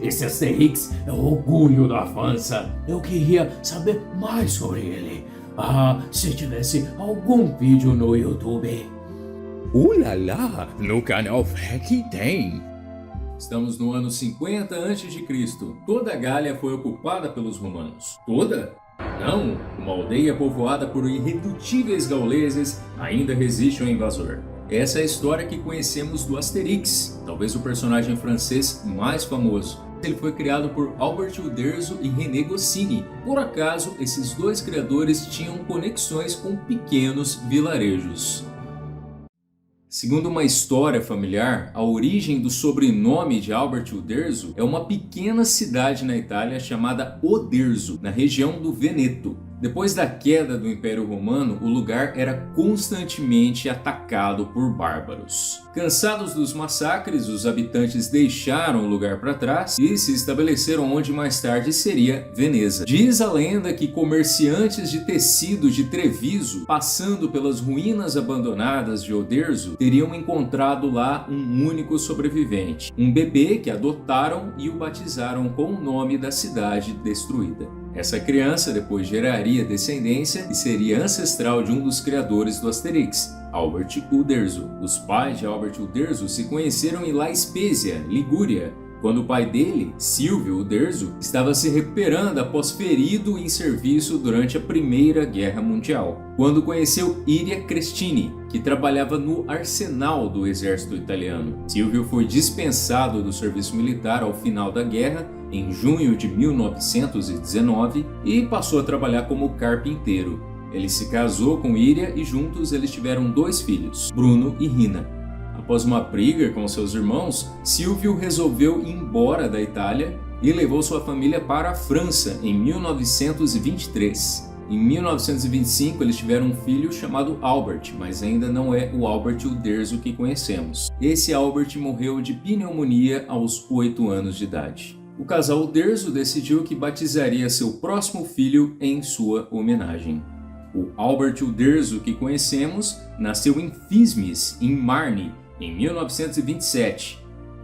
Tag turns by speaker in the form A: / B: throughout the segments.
A: Esse Asterix é o orgulho da França. Eu queria saber mais sobre ele. Se tivesse algum vídeo no YouTube.
B: Lá, no canal FREC tem. Estamos no ano 50 a.C. Toda a Gália foi ocupada pelos romanos. Toda? Não, uma aldeia povoada por irredutíveis gauleses ainda resiste ao invasor. Essa é a história que conhecemos do Asterix, talvez o personagem francês mais famoso. Ele foi criado por Albert Uderzo e René Goscinny. Por acaso, esses dois criadores tinham conexões com pequenos vilarejos. Segundo uma história familiar, a origem do sobrenome de Albert Uderzo é uma pequena cidade na Itália chamada Oderzo, na região do Vêneto. Depois da queda do Império Romano, o lugar era constantemente atacado por bárbaros. Cansados dos massacres, os habitantes deixaram o lugar para trás e se estabeleceram onde mais tarde seria Veneza. Diz a lenda que comerciantes de tecido de Treviso, passando pelas ruínas abandonadas de Oderzo, teriam encontrado lá um único sobrevivente, um bebê que adotaram e o batizaram com o nome da cidade destruída. Essa criança depois geraria descendência e seria ancestral de um dos criadores do Asterix, Albert Uderzo. Os pais de Albert Uderzo se conheceram em La Spezia, Ligúria, quando o pai dele, Silvio Uderzo, estava se recuperando após ferido em serviço durante a Primeira Guerra Mundial, quando conheceu Iria Crestini, que trabalhava no arsenal do exército italiano. Silvio foi dispensado do serviço militar ao final da guerra, em junho de 1919, e passou a trabalhar como carpinteiro. Ele se casou com Iria e juntos eles tiveram 2 filhos, Bruno e Rina. Após uma briga com seus irmãos, Silvio resolveu ir embora da Itália e levou sua família para a França em 1923. Em 1925 eles tiveram um filho chamado Albert, mas ainda não é o Albert Uderzo que conhecemos. Esse Albert morreu de pneumonia aos 8 anos de idade. O casal Uderzo decidiu que batizaria seu próximo filho em sua homenagem. O Albert Uderzo que conhecemos nasceu em Fismes, em Marne, em 1927.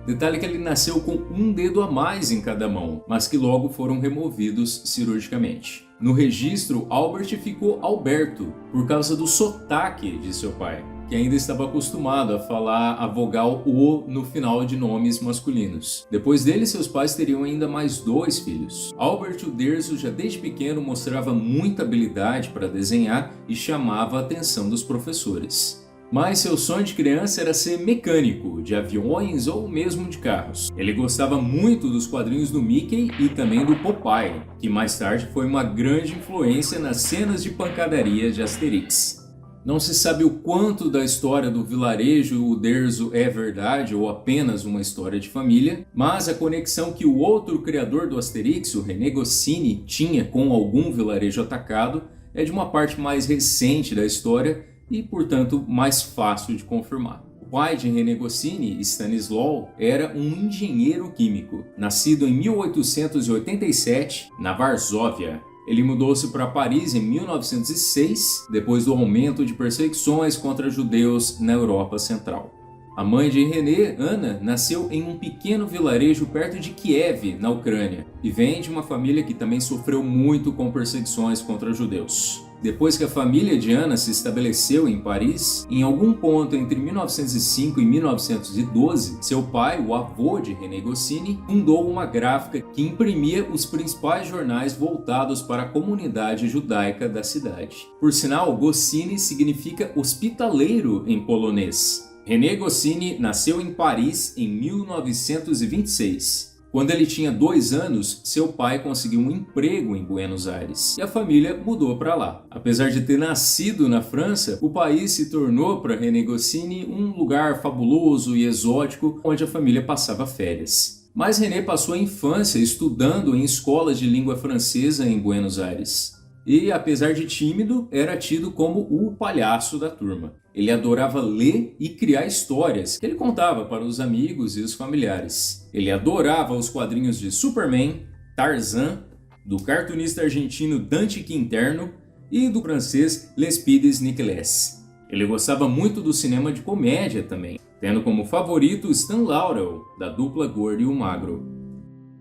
B: Detalhe que ele nasceu com um dedo a mais em cada mão, mas que logo foram removidos cirurgicamente. No registro, Albert ficou Alberto, por causa do sotaque de seu pai, que ainda estava acostumado a falar a vogal O no final de nomes masculinos. Depois dele, seus pais teriam ainda mais 2 filhos. Albert Uderzo já desde pequeno mostrava muita habilidade para desenhar e chamava a atenção dos professores. Mas seu sonho de criança era ser mecânico, de aviões ou mesmo de carros. Ele gostava muito dos quadrinhos do Mickey e também do Popeye, que mais tarde foi uma grande influência nas cenas de pancadaria de Asterix. Não se sabe o quanto da história do vilarejo Uderzo é verdade ou apenas uma história de família, mas a conexão que o outro criador do Asterix, o René Goscinny, tinha com algum vilarejo atacado é de uma parte mais recente da história e, portanto, mais fácil de confirmar. O pai de René Goscinny, Stanisław, era um engenheiro químico, nascido em 1887 na Varsóvia. Ele mudou-se para Paris em 1906, depois do aumento de perseguições contra judeus na Europa Central. A mãe de René, Ana, nasceu em um pequeno vilarejo perto de Kiev, na Ucrânia, e vem de uma família que também sofreu muito com perseguições contra judeus. Depois que a família de Ana se estabeleceu em Paris, em algum ponto entre 1905 e 1912, seu pai, o avô de René Goscinny, fundou uma gráfica que imprimia os principais jornais voltados para a comunidade judaica da cidade. Por sinal, Goscinny significa hospitaleiro em polonês. René Goscinny nasceu em Paris em 1926. Quando ele tinha 2 anos, seu pai conseguiu um emprego em Buenos Aires e a família mudou para lá. Apesar de ter nascido na França, o país se tornou para René Goscinny um lugar fabuloso e exótico onde a família passava férias. Mas René passou a infância estudando em escolas de língua francesa em Buenos Aires. E, apesar de tímido, era tido como o palhaço da turma. Ele adorava ler e criar histórias que ele contava para os amigos e os familiares. Ele adorava os quadrinhos de Superman, Tarzan, do cartunista argentino Dante Quinterno e do francês Lespines Nicolas. Ele gostava muito do cinema de comédia também, tendo como favorito Stan Laurel, da dupla Gordo e o Magro.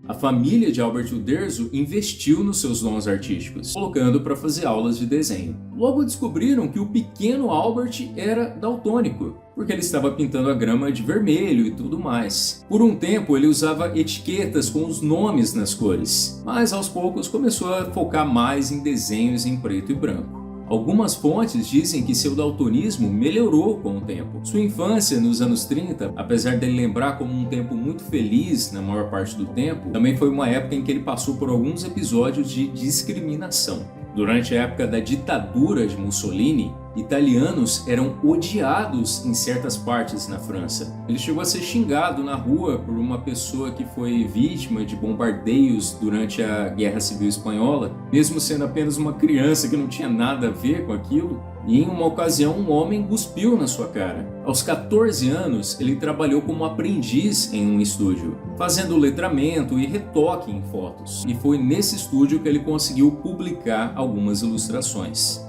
B: A família de Albert Uderzo investiu nos seus dons artísticos, colocando para fazer aulas de desenho. Logo descobriram que o pequeno Albert era daltônico, porque ele estava pintando a grama de vermelho e tudo mais. Por um tempo ele usava etiquetas com os nomes nas cores, mas aos poucos começou a focar mais em desenhos em preto e branco. Algumas fontes dizem que seu daltonismo melhorou com o tempo. Sua infância nos anos 30, apesar dele lembrar como um tempo muito feliz na maior parte do tempo, também foi uma época em que ele passou por alguns episódios de discriminação. Durante a época da ditadura de Mussolini, italianos eram odiados em certas partes na França. Ele chegou a ser xingado na rua por uma pessoa que foi vítima de bombardeios durante a Guerra Civil Espanhola, mesmo sendo apenas uma criança que não tinha nada a ver com aquilo. E em uma ocasião um homem cuspiu na sua cara. Aos 14 anos ele trabalhou como aprendiz em um estúdio, fazendo letramento e retoque em fotos. E foi nesse estúdio que ele conseguiu publicar algumas ilustrações.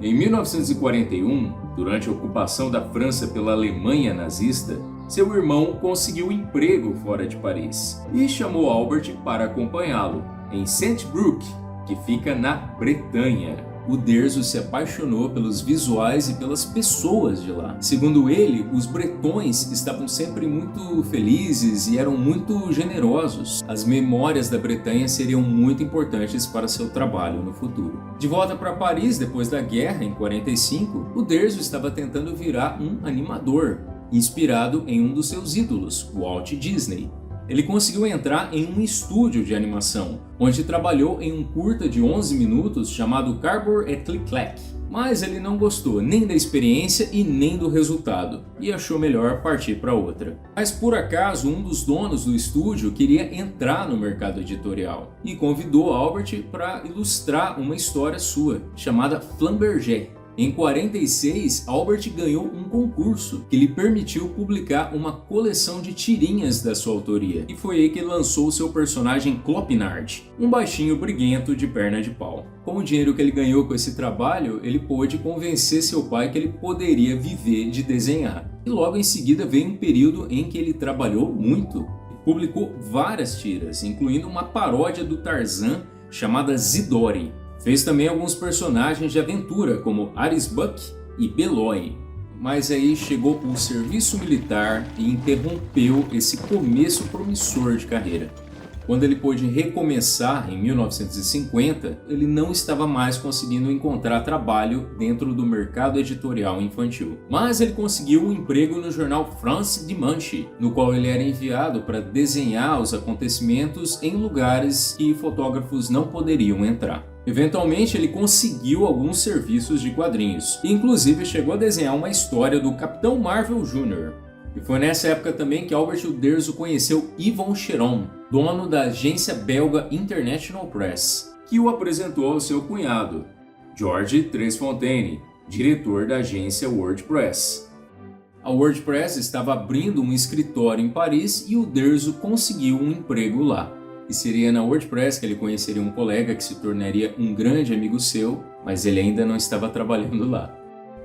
B: Em 1941, durante a ocupação da França pela Alemanha nazista, seu irmão conseguiu emprego fora de Paris e chamou Albert para acompanhá-lo em Saint-Brieuc, que fica na Bretanha. Uderzo se apaixonou pelos visuais e pelas pessoas de lá. Segundo ele, os bretões estavam sempre muito felizes e eram muito generosos. As memórias da Bretanha seriam muito importantes para seu trabalho no futuro. De volta para Paris depois da guerra, em 45, Uderzo estava tentando virar um animador, inspirado em um dos seus ídolos, Walt Disney. Ele conseguiu entrar em um estúdio de animação, onde trabalhou em um curta de 11 minutos chamado Carbor et Click-Clack. Mas ele não gostou nem da experiência e nem do resultado, e achou melhor partir para outra. Mas por acaso, um dos donos do estúdio queria entrar no mercado editorial, e convidou Albert para ilustrar uma história sua, chamada Flamberger. Em 46, Albert ganhou um concurso que lhe permitiu publicar uma coleção de tirinhas da sua autoria, e foi aí que ele lançou o seu personagem Clopinard, um baixinho briguento de perna de pau. Com o dinheiro que ele ganhou com esse trabalho, ele pôde convencer seu pai que ele poderia viver de desenhar. E logo em seguida veio um período em que ele trabalhou muito. Publicou várias tiras, incluindo uma paródia do Tarzan chamada Zidori. Fez também alguns personagens de aventura, como Arisbuck e Beloy. Mas aí chegou o serviço militar e interrompeu esse começo promissor de carreira. Quando ele pôde recomeçar em 1950, ele não estava mais conseguindo encontrar trabalho dentro do mercado editorial infantil. Mas ele conseguiu um emprego no jornal France Dimanche, no qual ele era enviado para desenhar os acontecimentos em lugares que fotógrafos não poderiam entrar. Eventualmente ele conseguiu alguns serviços de quadrinhos, e inclusive chegou a desenhar uma história do Capitão Marvel Jr. E foi nessa época também que Albert Uderzo conheceu Yvon Cheron, dono da agência belga International Press, que o apresentou ao seu cunhado, George Tresfontaine, diretor da agência WordPress. A WordPress estava abrindo um escritório em Paris e Uderzo conseguiu um emprego lá. E seria na WordPress que ele conheceria um colega que se tornaria um grande amigo seu, mas ele ainda não estava trabalhando lá.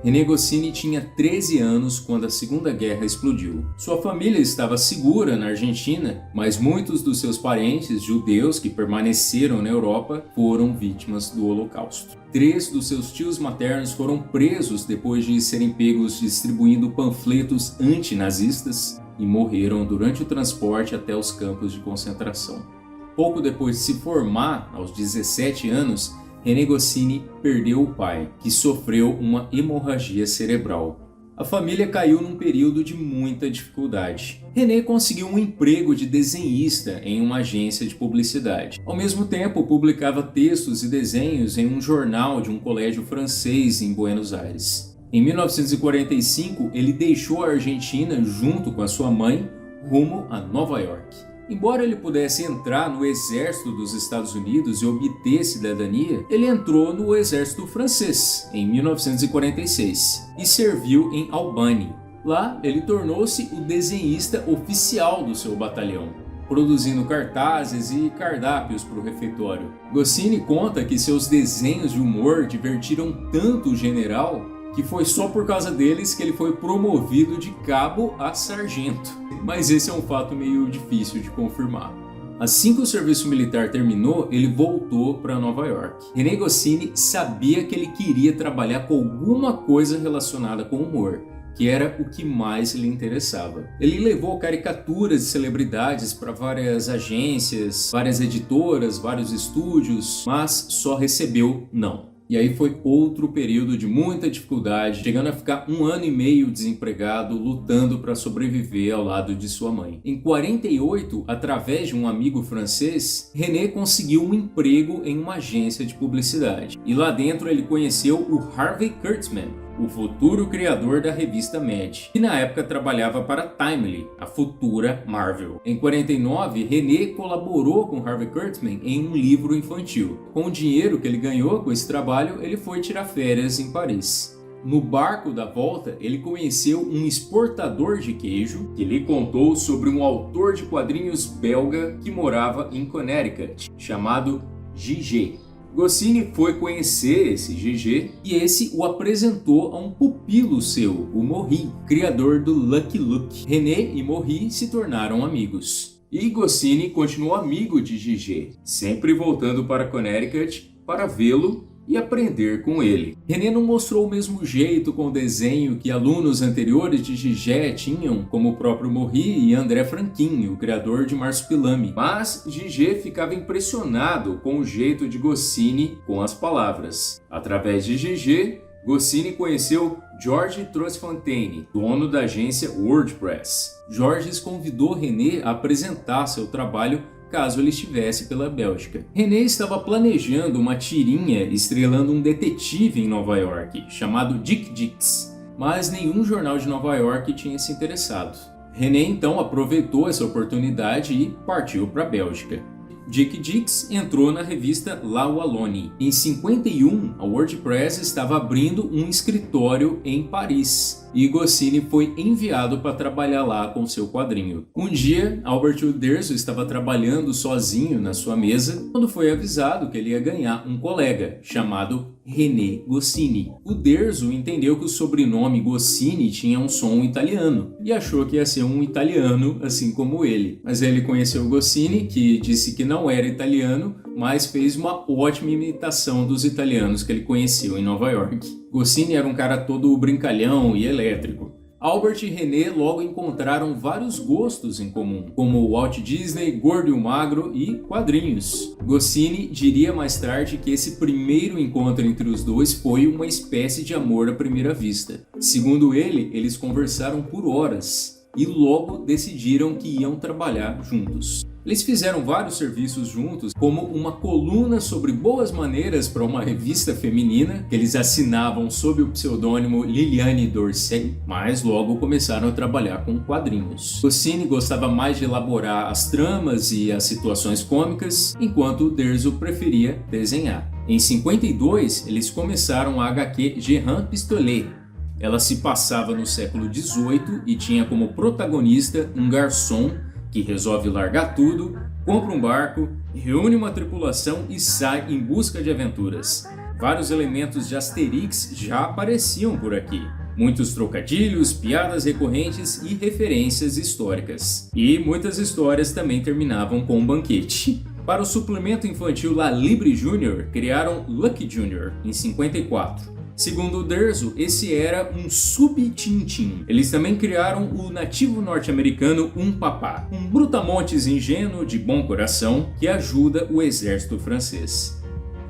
B: René Goscinny tinha 13 anos quando a Segunda Guerra explodiu. Sua família estava segura na Argentina, mas muitos dos seus parentes judeus que permaneceram na Europa foram vítimas do Holocausto. 3 dos seus tios maternos foram presos depois de serem pegos distribuindo panfletos antinazistas e morreram durante o transporte até os campos de concentração. Pouco depois de se formar, aos 17 anos, René Goscinny perdeu o pai, que sofreu uma hemorragia cerebral. A família caiu num período de muita dificuldade. René conseguiu um emprego de desenhista em uma agência de publicidade. Ao mesmo tempo, publicava textos e desenhos em um jornal de um colégio francês em Buenos Aires. Em 1945, ele deixou a Argentina junto com a sua mãe, rumo a Nova York. Embora ele pudesse entrar no exército dos Estados Unidos e obter cidadania, ele entrou no exército francês em 1946 e serviu em Albany. Lá, ele tornou-se o desenhista oficial do seu batalhão, produzindo cartazes e cardápios para o refeitório. Goscinny conta que seus desenhos de humor divertiram tanto o general que foi só por causa deles que ele foi promovido de cabo a sargento. Mas esse é um fato meio difícil de confirmar. Assim que o serviço militar terminou, ele voltou para Nova York. René Goscinny sabia que ele queria trabalhar com alguma coisa relacionada com humor, que era o que mais lhe interessava. Ele levou caricaturas de celebridades para várias agências, várias editoras, vários estúdios, mas só recebeu não. E aí foi outro período de muita dificuldade, chegando a ficar 1 ano e meio desempregado, lutando para sobreviver ao lado de sua mãe. Em 48, através de um amigo francês, René conseguiu um emprego em uma agência de publicidade. E lá dentro ele conheceu o Harvey Kurtzman, o futuro criador da revista Mad, que na época trabalhava para Timely, a futura Marvel. Em 49, René colaborou com Harvey Kurtzman em um livro infantil. Com o dinheiro que ele ganhou com esse trabalho, ele foi tirar férias em Paris. No barco da volta, ele conheceu um exportador de queijo que lhe contou sobre um autor de quadrinhos belga que morava em Connecticut, chamado Gigi. Goscinny foi conhecer esse GG e esse o apresentou a um pupilo seu, o Morri, criador do Lucky Luke. René e Morri se tornaram amigos. E Goscinny continuou amigo de GG, sempre voltando para Connecticut para vê-lo e aprender com ele. René não mostrou o mesmo jeito com o desenho que alunos anteriores de Gigé tinham, como o próprio Morri e André Franquin, o criador de Marsupilami. Mas Gigé ficava impressionado com o jeito de Goscinny com as palavras. Através de Gigé, Goscinny conheceu Georges Trosfontaine, dono da agência WordPress. Georges convidou René a apresentar seu trabalho caso ele estivesse pela Bélgica. René estava planejando uma tirinha estrelando um detetive em Nova York, chamado Dick Dix, mas nenhum jornal de Nova York tinha se interessado. René então aproveitou essa oportunidade e partiu para a Bélgica. Dick Dix entrou na revista La Wallonie. Em 51, a WordPress estava abrindo um escritório em Paris e Goscinny foi enviado para trabalhar lá com seu quadrinho. Um dia, Albert Uderzo estava trabalhando sozinho na sua mesa quando foi avisado que ele ia ganhar um colega chamado René Goscinny. Uderzo entendeu que o sobrenome Goscinny tinha um som italiano e achou que ia ser um italiano assim como ele. Mas ele conheceu Goscinny, que disse que não era italiano, mas fez uma ótima imitação dos italianos que ele conheceu em Nova York. Goscinny era um cara todo brincalhão e elétrico. Albert e René logo encontraram vários gostos em comum, como Walt Disney, Gordo e o Magro e quadrinhos. Goscinny diria mais tarde que esse primeiro encontro entre os dois foi uma espécie de amor à primeira vista. Segundo ele, eles conversaram por horas e logo decidiram que iam trabalhar juntos. Eles fizeram vários serviços juntos, como uma coluna sobre boas maneiras para uma revista feminina, que eles assinavam sob o pseudônimo Liliane Dorsey, mas logo começaram a trabalhar com quadrinhos. Goscinny gostava mais de elaborar as tramas e as situações cômicas, enquanto Uderzo preferia desenhar. Em 52, eles começaram a HQ Jehan Pistolet. Ela se passava no século XVIII e tinha como protagonista um garçom que resolve largar tudo, compra um barco, reúne uma tripulação e sai em busca de aventuras. Vários elementos de Asterix já apareciam por aqui. Muitos trocadilhos, piadas recorrentes e referências históricas. E muitas histórias também terminavam com um banquete. Para o suplemento infantil La Libre Junior, criaram Lucky Junior em 54. Segundo Uderzo, esse era um sub-Tintin. Eles também criaram o nativo norte-americano Papá, um brutamontes ingênuo de bom coração que ajuda o exército francês.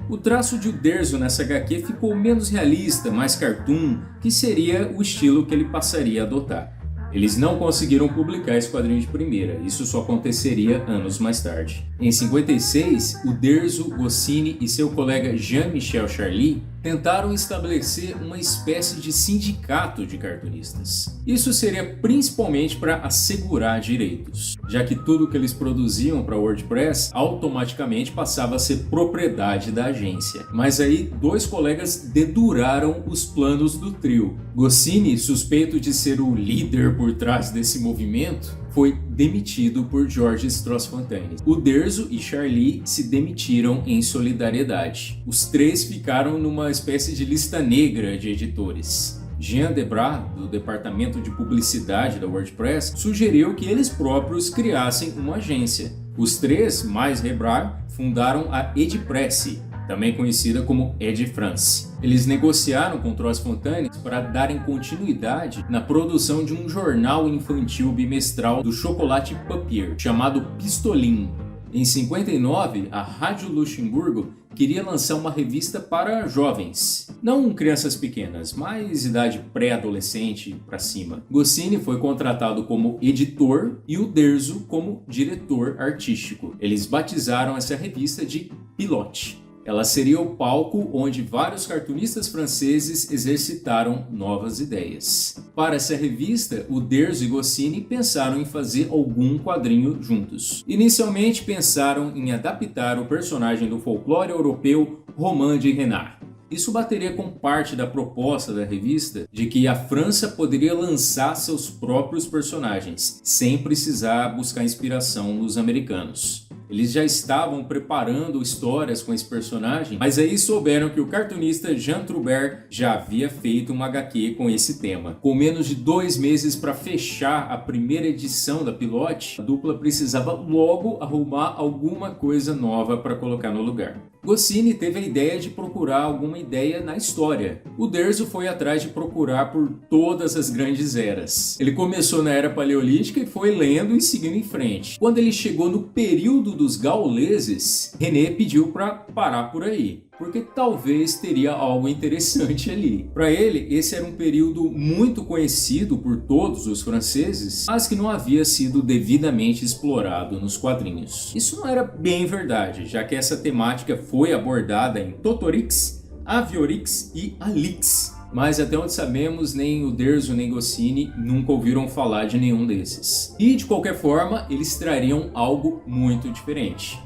B: O traço de Uderzo nessa HQ ficou menos realista, mais cartoon, que seria o estilo que ele passaria a adotar. Eles não conseguiram publicar esse quadrinho de primeira, isso só aconteceria anos mais tarde. Em 56, Uderzo, Goscinny e seu colega Jean-Michel Charlie tentaram estabelecer uma espécie de sindicato de cartunistas. Isso seria principalmente para assegurar direitos, já que tudo que eles produziam para WordPress automaticamente passava a ser propriedade da agência. Mas aí, dois colegas deduraram os planos do trio. Goscinny, suspeito de ser o líder por trás desse movimento, foi demitido por Georges Strauss-Fontaine. Uderzo e Charlie se demitiram em solidariedade. Os três ficaram numa espécie de lista negra de editores. Jean Debras, do departamento de publicidade da WordPress, sugeriu que eles próprios criassem uma agência. Os três, mais Debras, fundaram a Edpresse, também conhecida como Ed France. Eles negociaram com Strauss-Fontaine para darem continuidade na produção de um jornal infantil bimestral do chocolate Papier, chamado Pistolim. Em 59, a Rádio Luxemburgo queria lançar uma revista para jovens, não crianças pequenas, mas idade pré-adolescente para cima. Goscinny foi contratado como editor e Uderzo como diretor artístico. Eles batizaram essa revista de Pilote. Ela seria o palco onde vários cartunistas franceses exercitaram novas ideias. Para essa revista, Uderzo e Goscinny pensaram em fazer algum quadrinho juntos. Inicialmente pensaram em adaptar o personagem do folclore europeu Romain de Renard. Isso bateria com parte da proposta da revista de que a França poderia lançar seus próprios personagens, sem precisar buscar inspiração nos americanos. Eles já estavam preparando histórias com esse personagem, mas aí souberam que o cartunista Jean Trubert já havia feito uma HQ com esse tema. Com menos de 2 meses para fechar a primeira edição da Pilote, a dupla precisava logo arrumar alguma coisa nova para colocar no lugar. Goscinny teve a ideia de procurar alguma ideia na história. Uderzo foi atrás de procurar por todas as grandes eras. Ele começou na Era Paleolítica e foi lendo e seguindo em frente. Quando ele chegou no período dos gauleses, René pediu para parar por aí, porque talvez teria algo interessante ali. Para ele, esse era um período muito conhecido por todos os franceses, mas que não havia sido devidamente explorado nos quadrinhos. Isso não era bem verdade, já que essa temática foi abordada em Totorix, Aviorix e Alix. Mas até onde sabemos, nem Uderzo nem Goscinny nunca ouviram falar de nenhum desses. E de qualquer forma, eles trariam algo muito diferente.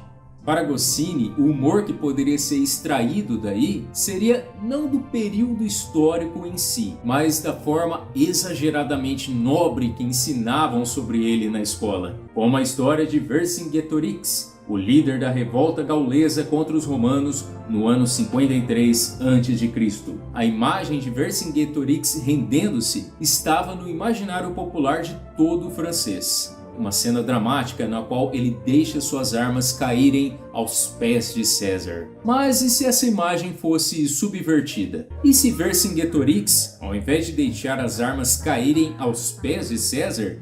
B: Para Goscinny, o humor que poderia ser extraído daí seria não do período histórico em si, mas da forma exageradamente nobre que ensinavam sobre ele na escola, como a história de Vercingetorix, o líder da revolta gaulesa contra os romanos no ano 53 a.C. A imagem de Vercingetorix rendendo-se estava no imaginário popular de todo o francês. Uma cena dramática na qual ele deixa suas armas caírem aos pés de César. Mas e se essa imagem fosse subvertida? E se Vercingetorix, ao invés de deixar as armas caírem aos pés de César,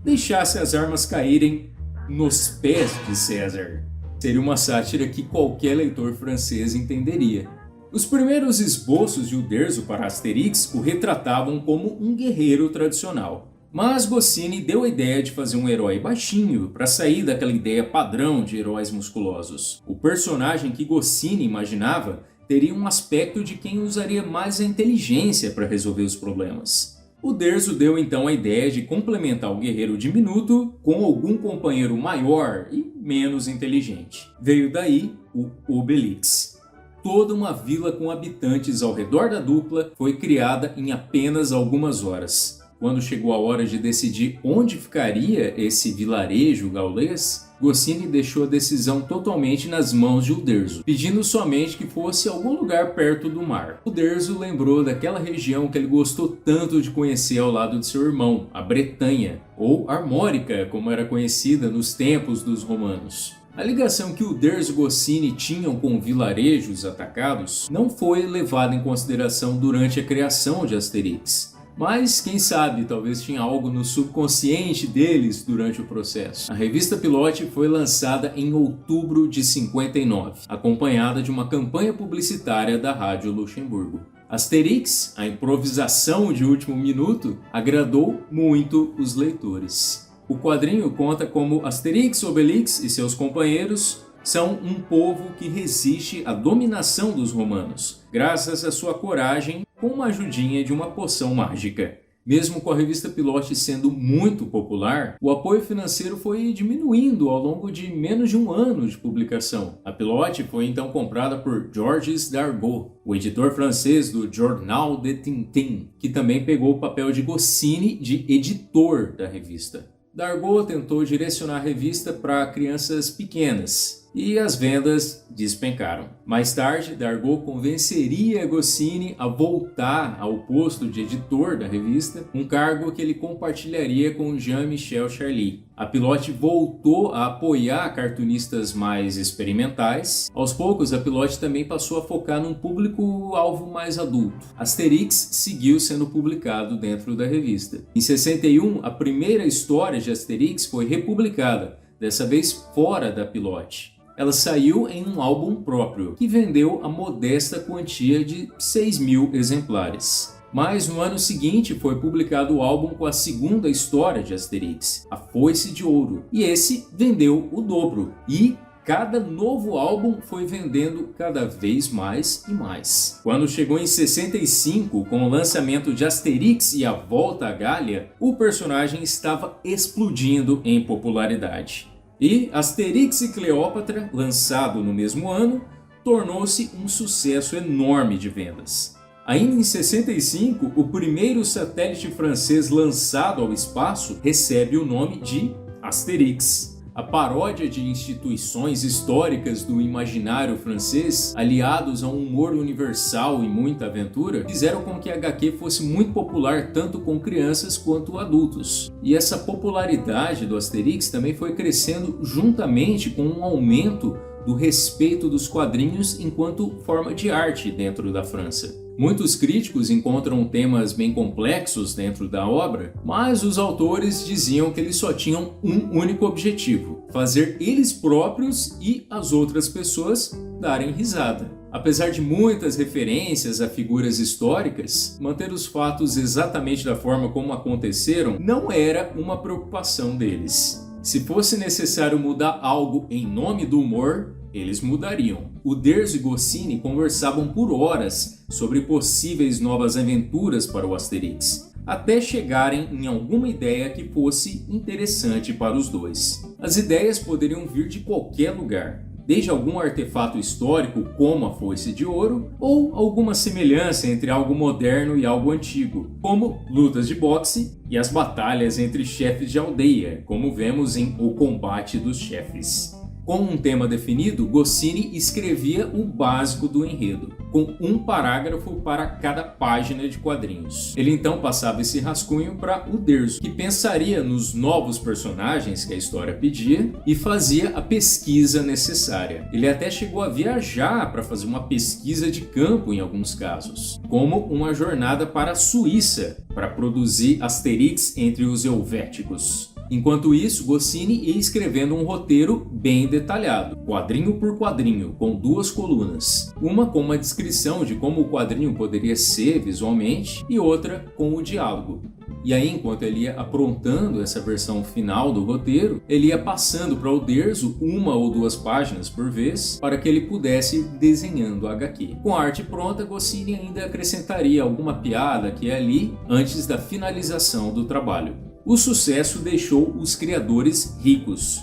B: deixasse as armas caírem nos pés de César? Seria uma sátira que qualquer leitor francês entenderia. Os primeiros esboços de Uderzo para Asterix o retratavam como um guerreiro tradicional. Mas Goscinny deu a ideia de fazer um herói baixinho para sair daquela ideia padrão de heróis musculosos. O personagem que Goscinny imaginava teria um aspecto de quem usaria mais a inteligência para resolver os problemas. Uderzo deu então a ideia de complementar o guerreiro diminuto com algum companheiro maior e menos inteligente. Veio daí o Obelix. Toda uma vila com habitantes ao redor da dupla foi criada em apenas algumas horas. Quando chegou a hora de decidir onde ficaria esse vilarejo gaulês, Goscinny deixou a decisão totalmente nas mãos de Uderzo, pedindo somente que fosse algum lugar perto do mar. Uderzo lembrou daquela região que ele gostou tanto de conhecer ao lado de seu irmão, a Bretanha, ou Armórica, como era conhecida nos tempos dos romanos. A ligação que Uderzo e Goscinny tinham com vilarejos atacados não foi levada em consideração durante a criação de Asterix. Mas, quem sabe, talvez tinha algo no subconsciente deles durante o processo. A revista Pilote foi lançada em outubro de 59, acompanhada de uma campanha publicitária da Rádio Luxemburgo. Asterix, a improvisação de último minuto, agradou muito os leitores. O quadrinho conta como Asterix, Obelix e seus companheiros são um povo que resiste à dominação dos romanos, graças à sua coragem com uma ajudinha de uma poção mágica. Mesmo com a revista Pilote sendo muito popular, o apoio financeiro foi diminuindo ao longo de menos de um ano de publicação. A Pilote foi então comprada por Georges Dargaud, o editor francês do Journal de Tintin, que também pegou o papel de Goscinny de editor da revista. Dargaud tentou direcionar a revista para crianças pequenas e as vendas despencaram. Mais tarde, Dargaud convenceria Goscinny a voltar ao posto de editor da revista, um cargo que ele compartilharia com Jean-Michel Charly. A Pilote voltou a apoiar cartunistas mais experimentais. Aos poucos, a Pilote também passou a focar num público-alvo mais adulto. Asterix seguiu sendo publicado dentro da revista. Em 61, a primeira história de Asterix foi republicada, dessa vez fora da Pilote. Ela saiu em um álbum próprio, que vendeu a modesta quantia de 6.000 exemplares. Mas no ano seguinte foi publicado o álbum com a segunda história de Asterix, A Foice de Ouro, e esse vendeu o dobro. E cada novo álbum foi vendendo cada vez mais e mais. Quando chegou em 65, com o lançamento de Asterix e a Volta à Gália, o personagem estava explodindo em popularidade. E Asterix e Cleópatra, lançado no mesmo ano, tornou-se um sucesso enorme de vendas. Ainda em 65, o primeiro satélite francês lançado ao espaço recebe o nome de Asterix. A paródia de instituições históricas do imaginário francês, aliados a um humor universal e muita aventura, fizeram com que a HQ fosse muito popular tanto com crianças quanto adultos. E essa popularidade do Asterix também foi crescendo juntamente com um aumento do respeito dos quadrinhos enquanto forma de arte dentro da França. Muitos críticos encontram temas bem complexos dentro da obra, mas os autores diziam que eles só tinham um único objetivo: fazer eles próprios e as outras pessoas darem risada. Apesar de muitas referências a figuras históricas, manter os fatos exatamente da forma como aconteceram não era uma preocupação deles. Se fosse necessário mudar algo em nome do humor, eles mudariam. Uderzo e Goscinny conversavam por horas sobre possíveis novas aventuras para o Asterix, até chegarem em alguma ideia que fosse interessante para os dois. As ideias poderiam vir de qualquer lugar, desde algum artefato histórico como a Foice de Ouro, ou alguma semelhança entre algo moderno e algo antigo, como lutas de boxe e as batalhas entre chefes de aldeia, como vemos em O Combate dos Chefes. Com um tema definido, Goscinny escrevia o básico do enredo, com um parágrafo para cada página de quadrinhos. Ele então passava esse rascunho para Uderzo, que pensaria nos novos personagens que a história pedia e fazia a pesquisa necessária. Ele até chegou a viajar para fazer uma pesquisa de campo em alguns casos, como uma jornada para a Suíça para produzir Asterix entre os Helvéticos. Enquanto isso, Goscinny ia escrevendo um roteiro bem detalhado, quadrinho por quadrinho, com 2 colunas. Uma com uma descrição de como o quadrinho poderia ser visualmente e outra com o diálogo. E aí, enquanto ele ia aprontando essa versão final do roteiro, ele ia passando para Uderzo 1 ou 2 páginas por vez para que ele pudesse ir desenhando a HQ. Com a arte pronta, Goscinny ainda acrescentaria alguma piada aqui e ali antes da finalização do trabalho. O sucesso deixou os criadores ricos.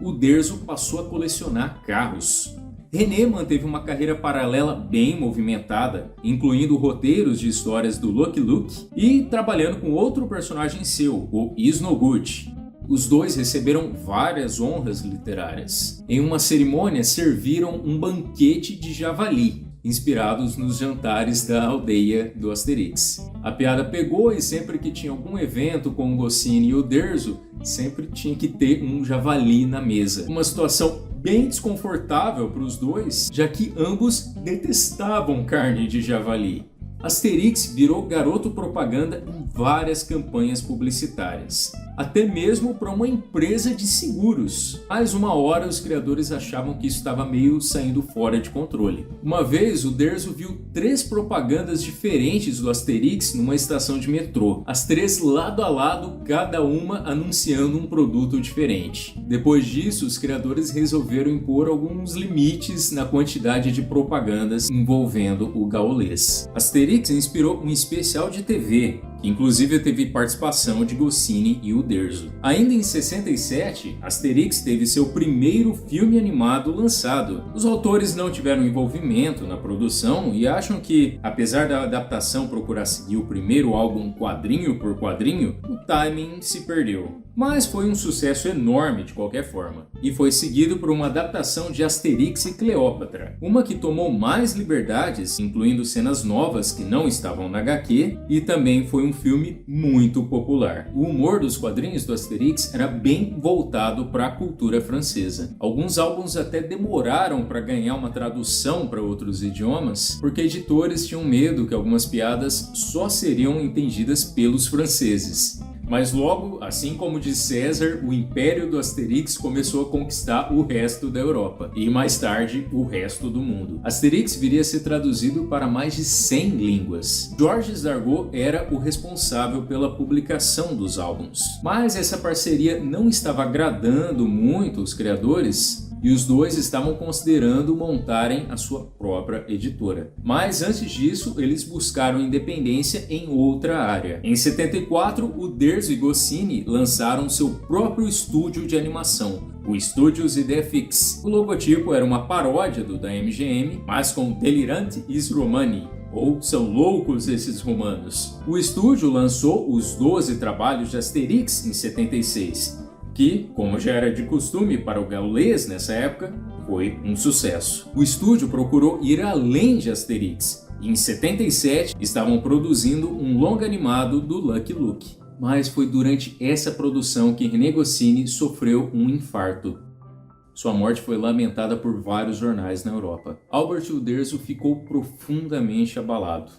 B: Uderzo passou a colecionar carros. René manteve uma carreira paralela bem movimentada, incluindo roteiros de histórias do Lucky Luke e trabalhando com outro personagem seu, o Snogut. Os dois receberam várias honras literárias. Em uma cerimônia, serviram um banquete de javali, inspirados nos jantares da aldeia do Asterix. A piada pegou e sempre que tinha algum evento com o Goscinny e o Uderzo, sempre tinha que ter um javali na mesa. Uma situação bem desconfortável para os dois, já que ambos detestavam carne de javali. Asterix virou garoto propaganda em várias campanhas publicitárias, até mesmo para uma empresa de seguros. Mas uma hora os criadores achavam que isso estava meio saindo fora de controle. Uma vez o Uderzo viu 3 propagandas diferentes do Asterix numa estação de metrô, as 3 lado a lado, cada uma anunciando um produto diferente. Depois disso, os criadores resolveram impor alguns limites na quantidade de propagandas envolvendo o gaulês. Asterix inspirou um especial de TV, que inclusive teve participação de Goscinny e Uderzo. Ainda em 67, Asterix teve seu primeiro filme animado lançado. Os autores não tiveram envolvimento na produção e acham que, apesar da adaptação procurar seguir o primeiro álbum quadrinho por quadrinho, o timing se perdeu. Mas foi um sucesso enorme de qualquer forma, e foi seguido por uma adaptação de Asterix e Cleópatra, uma que tomou mais liberdades, incluindo cenas novas que não estavam na HQ, e também foi um filme muito popular. O humor dos quadrinhos do Asterix era bem voltado para a cultura francesa. Alguns álbuns até demoraram para ganhar uma tradução para outros idiomas, porque editores tinham medo que algumas piadas só seriam entendidas pelos franceses. Mas logo, assim como de César, o império do Asterix começou a conquistar o resto da Europa e mais tarde o resto do mundo. Asterix viria a ser traduzido para mais de 100 línguas. Georges Dargaud era o responsável pela publicação dos álbuns, mas essa parceria não estava agradando muito os criadores e os dois estavam considerando montarem a sua própria editora. Mas antes disso, eles buscaram independência em outra área. Em 74, Uderzo e Goscinny lançaram seu próprio estúdio de animação, o Studios Idefix. O logotipo era uma paródia do da MGM, mas com Delirantes Romani, ou São Loucos Esses Romanos. O estúdio lançou os 12 trabalhos de Asterix em 76, que, como já era de costume para o gaulês nessa época, foi um sucesso. O estúdio procurou ir além de Asterix, e em 77 estavam produzindo um longa animado do Lucky Luke. Mas foi durante essa produção que René Goscinny sofreu um infarto. Sua morte foi lamentada por vários jornais na Europa. Albert Uderzo ficou profundamente abalado.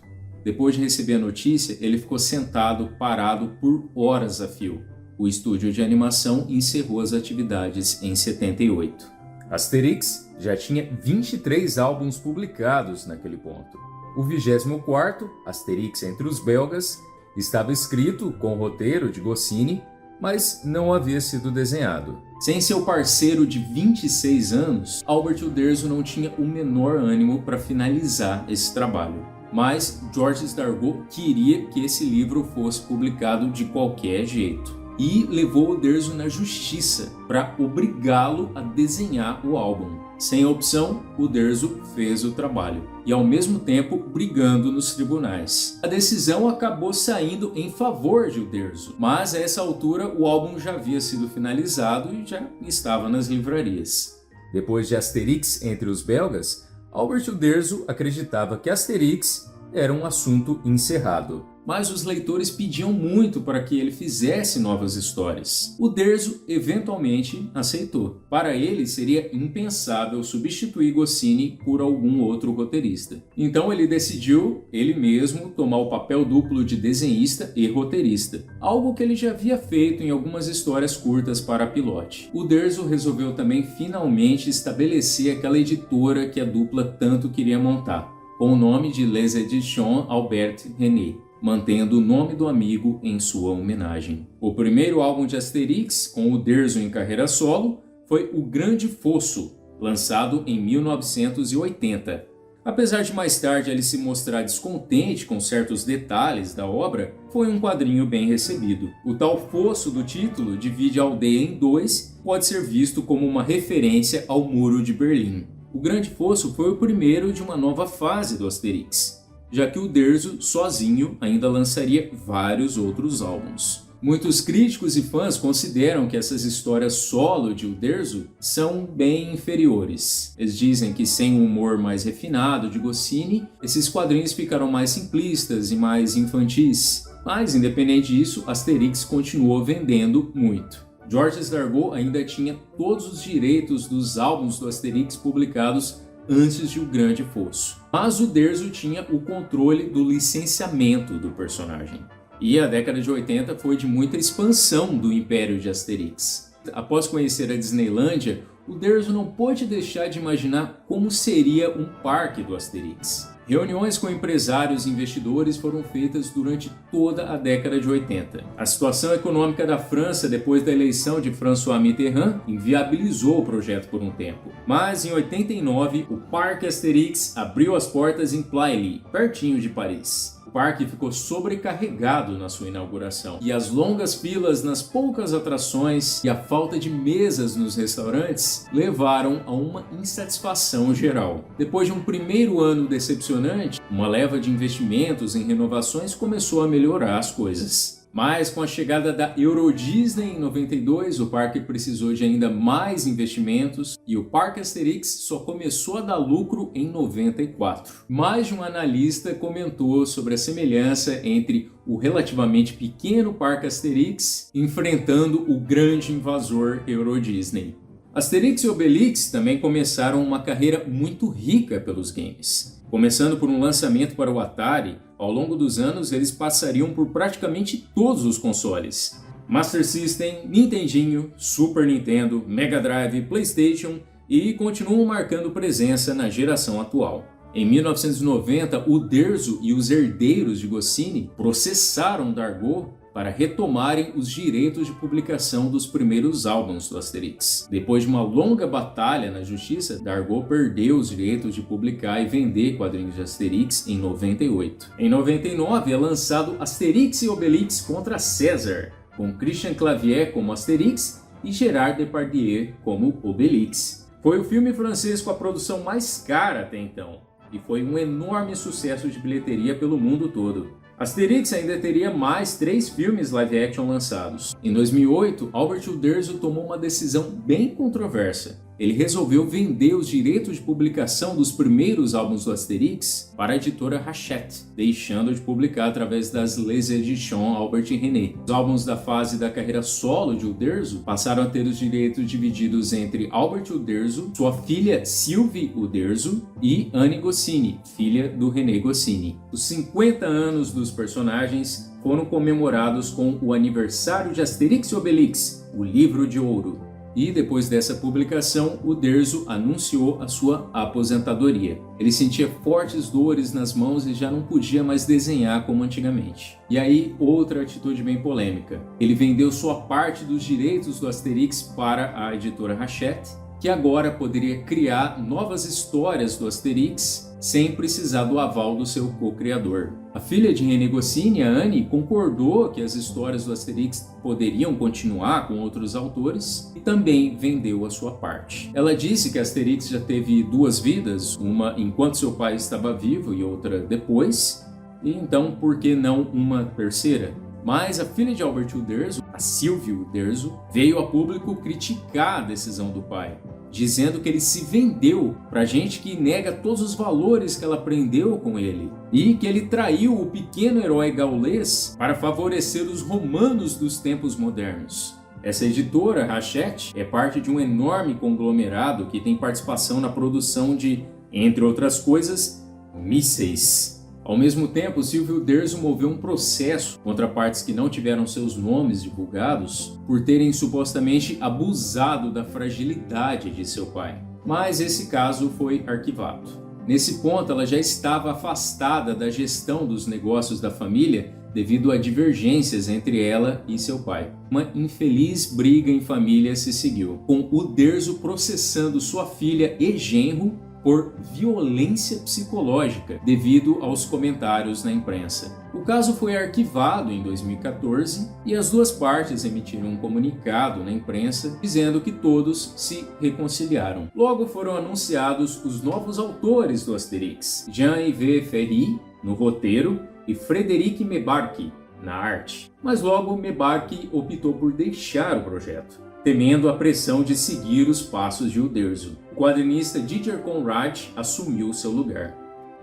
B: Depois de receber a notícia, ele ficou sentado, parado por horas a fio. O estúdio de animação encerrou as atividades em 78. Asterix já tinha 23 álbuns publicados naquele ponto. O 24º, Asterix entre os Belgas, estava escrito com o roteiro de Goscinny, mas não havia sido desenhado. Sem seu parceiro de 26 anos, Albert Uderzo não tinha o menor ânimo para finalizar esse trabalho. Mas Georges Dargaud queria que esse livro fosse publicado de qualquer jeito e levou Uderzo na justiça para obrigá-lo a desenhar o álbum. Sem a opção, Uderzo fez o trabalho e ao mesmo tempo brigando nos tribunais. A decisão acabou saindo em favor de Uderzo, mas a essa altura o álbum já havia sido finalizado e já estava nas livrarias. Depois de Asterix entre os Belgas, Albert Uderzo acreditava que Asterix era um assunto encerrado. Mas os leitores pediam muito para que ele fizesse novas histórias. Uderzo eventualmente aceitou. Para ele seria impensável substituir Goscinny por algum outro roteirista. Então ele decidiu, ele mesmo, tomar o papel duplo de desenhista e roteirista, algo que ele já havia feito em algumas histórias curtas para a Pilote. Uderzo resolveu também finalmente estabelecer aquela editora que a dupla tanto queria montar, com o nome de Les Éditions Albert René, mantendo o nome do amigo em sua homenagem. O primeiro álbum de Asterix, com Uderzo em carreira solo, foi O Grande Fosso, lançado em 1980. Apesar de mais tarde ele se mostrar descontente com certos detalhes da obra, foi um quadrinho bem recebido. O tal fosso do título divide a aldeia em dois, pode ser visto como uma referência ao Muro de Berlim. O Grande Fosso foi o primeiro de uma nova fase do Asterix, já que Uderzo, sozinho, ainda lançaria vários outros álbuns. Muitos críticos e fãs consideram que essas histórias solo de Uderzo são bem inferiores. Eles dizem que sem o humor mais refinado de Goscinny, esses quadrinhos ficaram mais simplistas e mais infantis. Mas, independente disso, Asterix continuou vendendo muito. Georges Dargaud ainda tinha todos os direitos dos álbuns do Asterix publicados antes de O Grande Fosso. Mas Uderzo tinha o controle do licenciamento do personagem. E a década de 80 foi de muita expansão do império de Asterix. Após conhecer a Disneylândia, Uderzo não pôde deixar de imaginar como seria um parque do Asterix. Reuniões com empresários e investidores foram feitas durante toda a década de 80. A situação econômica da França depois da eleição de François Mitterrand inviabilizou o projeto por um tempo. Mas em 89, o Parque Asterix abriu as portas em Plailly, pertinho de Paris. O parque ficou sobrecarregado na sua inauguração, e as longas filas nas poucas atrações e a falta de mesas nos restaurantes levaram a uma insatisfação geral. Depois de um primeiro ano decepcionante, uma leva de investimentos em renovações começou a melhorar as coisas. Mas com a chegada da Euro Disney em 92, o parque precisou de ainda mais investimentos e o Parque Asterix só começou a dar lucro em 94. Mais de um analista comentou sobre a semelhança entre o relativamente pequeno Parque Asterix enfrentando o grande invasor Euro Disney. Asterix e Obelix também começaram uma carreira muito rica pelos games. Começando por um lançamento para o Atari, ao longo dos anos eles passariam por praticamente todos os consoles. Master System, Nintendinho, Super Nintendo, Mega Drive, PlayStation e continuam marcando presença na geração atual. Em 1990, o Derzo e os herdeiros de Goscinny processaram Dargaud para retomarem os direitos de publicação dos primeiros álbuns do Asterix. Depois de uma longa batalha na justiça, Dargaud perdeu os direitos de publicar e vender quadrinhos de Asterix em 98. Em 99 é lançado Asterix e Obelix contra César, com Christian Clavier como Asterix e Gerard Depardieu como Obelix. Foi o filme francês com a produção mais cara até então, e foi um enorme sucesso de bilheteria pelo mundo todo. Asterix ainda teria mais 3 filmes live action lançados. Em 2008, Albert Uderzo tomou uma decisão bem controversa. Ele resolveu vender os direitos de publicação dos primeiros álbuns do Asterix para a editora Hachette, deixando de publicar através das Les Editions Albert René. Os álbuns da fase da carreira solo de Uderzo passaram a ter os direitos divididos entre Albert Uderzo, sua filha Sylvie Uderzo e Anne Goscinny, filha do René Goscinny. Os 50 anos dos personagens foram comemorados com o aniversário de Asterix e Obelix, o Livro de Ouro. E depois dessa publicação, Uderzo anunciou a sua aposentadoria. Ele sentia fortes dores nas mãos e já não podia mais desenhar como antigamente. E aí, outra atitude bem polêmica. Ele vendeu sua parte dos direitos do Asterix para a editora Hachette, que agora poderia criar novas histórias do Asterix sem precisar do aval do seu co-criador. A filha de René Goscinny, a Anne, concordou que as histórias do Asterix poderiam continuar com outros autores e também vendeu a sua parte. Ela disse que Asterix já teve 2 vidas, uma enquanto seu pai estava vivo e outra depois, e então por que não uma terceira? Mas a filha de Albert Uderzo, a Sylvie Uderzo, veio a público criticar a decisão do pai, dizendo que ele se vendeu para gente que nega todos os valores que ela aprendeu com ele e que ele traiu o pequeno herói gaulês para favorecer os romanos dos tempos modernos. Essa editora, Hachette, é parte de um enorme conglomerado que tem participação na produção de, entre outras coisas, mísseis. Ao mesmo tempo, Sylvie Uderzo moveu um processo contra partes que não tiveram seus nomes divulgados por terem supostamente abusado da fragilidade de seu pai. Mas esse caso foi arquivado. Nesse ponto, ela já estava afastada da gestão dos negócios da família devido a divergências entre ela e seu pai. Uma infeliz briga em família se seguiu, com Uderzo processando sua filha e genro por violência psicológica devido aos comentários na imprensa. O caso foi arquivado em 2014 e as duas partes emitiram um comunicado na imprensa dizendo que todos se reconciliaram. Logo foram anunciados os novos autores do Asterix, Jean-Yves Ferry no roteiro e Frédéric Mebarque na arte. Mas logo Mebarque optou por deixar o projeto, temendo a pressão de seguir os passos de Uderzo. O quadrinista Didier Conrad assumiu seu lugar.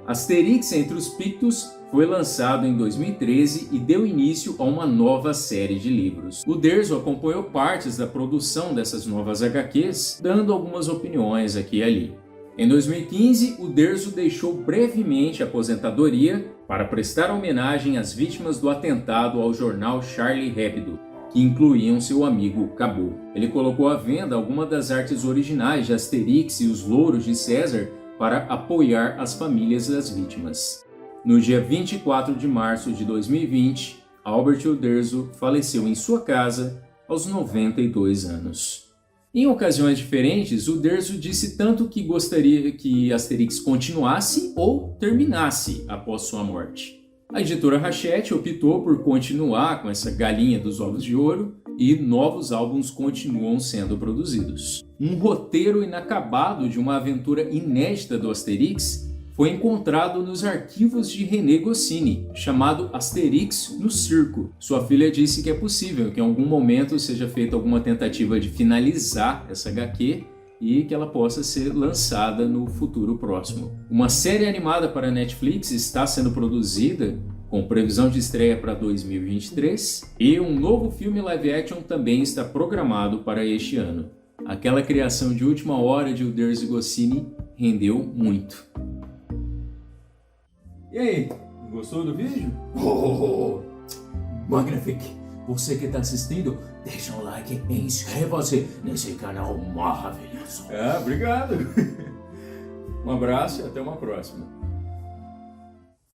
B: Asterix entre os Pictos foi lançado em 2013 e deu início a uma nova série de livros. Uderzo acompanhou partes da produção dessas novas HQs, dando algumas opiniões aqui e ali. Em 2015, Uderzo deixou brevemente a aposentadoria para prestar homenagem às vítimas do atentado ao jornal Charlie Hebdo, que incluíam seu amigo Cabot. Ele colocou à venda algumas das artes originais de Asterix e os Louros de César para apoiar as famílias das vítimas. No dia 24 de março de 2020, Albert Uderzo faleceu em sua casa aos 92 anos. Em ocasiões diferentes, Uderzo disse tanto que gostaria que Asterix continuasse ou terminasse após sua morte. A editora Hachette optou por continuar com essa galinha dos ovos de ouro e novos álbuns continuam sendo produzidos. Um roteiro inacabado de uma aventura inédita do Asterix foi encontrado nos arquivos de René Goscinny, chamado Asterix no Circo. Sua filha disse que é possível que em algum momento seja feita alguma tentativa de finalizar essa HQ e que ela possa ser lançada no futuro próximo. Uma série animada para Netflix está sendo produzida, com previsão de estreia para 2023, e um novo filme live action também está programado para este ano. Aquela criação de última hora de Ulders e Goscinny rendeu muito. E aí, gostou do vídeo?
A: Oh, magnífico! Você que está assistindo, deixa um like e inscreva-se nesse canal maravilhoso.
B: Obrigado! Um abraço e até uma próxima.